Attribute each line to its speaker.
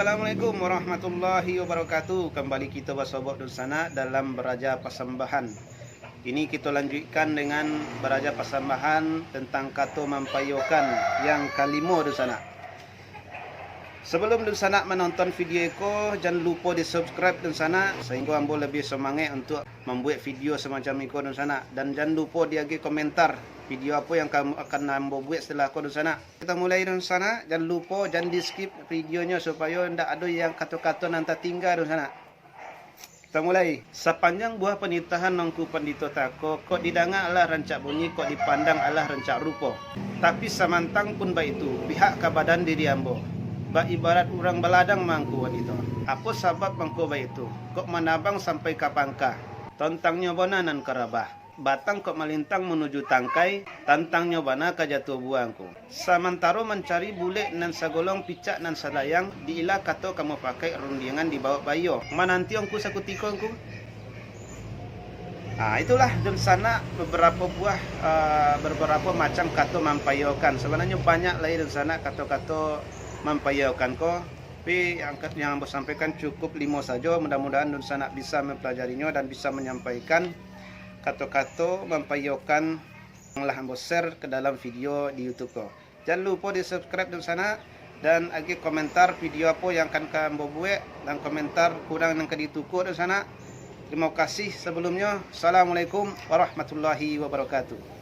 Speaker 1: Assalamualaikum warahmatullahi wabarakatuh. Kembali kita bersobat di sana dalam Beraja Pasembahan. Ini kita lanjutkan dengan Beraja Pasembahan tentang kata mampayokan yang kelima di sana. Sebelum di sana menonton video ko, jangan lupa di subscribe di sana sehingga ambo lebih semangat untuk membuat video semacam itu di sana. Dan jangan lupa diagi komentar video apa yang kamu akan ambo buat setelah aku di sana. Kita mulai di sana. Jangan lupa jangan di skip videonya supaya tidak ada yang kata-kata nanti tinggal di sana. Kita mulai. Sepanjang buah penitahan nongku pendito tako, kok didengar Allah rancak bunyi, kok dipandang Allah rancak rupa. Tapi samantang pun baik itu pihak ke badan diri ambo. Bak ibarat orang beladang mangku wanita. Apa sebab mangku baik itu? Kok menabang sampai ke pangkah? Tontangnya bona nan kerabah. Batang kok melintang menuju tangkai. Tantangnya bana ke jatuh buangku. Samantaro mencari bule nan sagolong picak nan salayang. Diilah kata kamu pakai rundingan di bawah bayo. Mananti angku sakutikonku. Itulah di sana beberapa macam kata mampayokan. Sebenarnya banyak lagi di sana kata-kata mampayokan ko. Tapi yang ambo sampaikan cukup 5 saja. Mudah-mudahan di sana bisa mempelajarinya dan bisa menyampaikan kata-kata mampayokan yang lah ambo share ke dalam video di YouTube ko. Jangan lupa di subscribe di sana dan lagi komentar video apa yang akan ambo buat dan komentar kurang yang dituku di sana. Terima kasih sebelumnya. Assalamualaikum warahmatullahi wabarakatuh.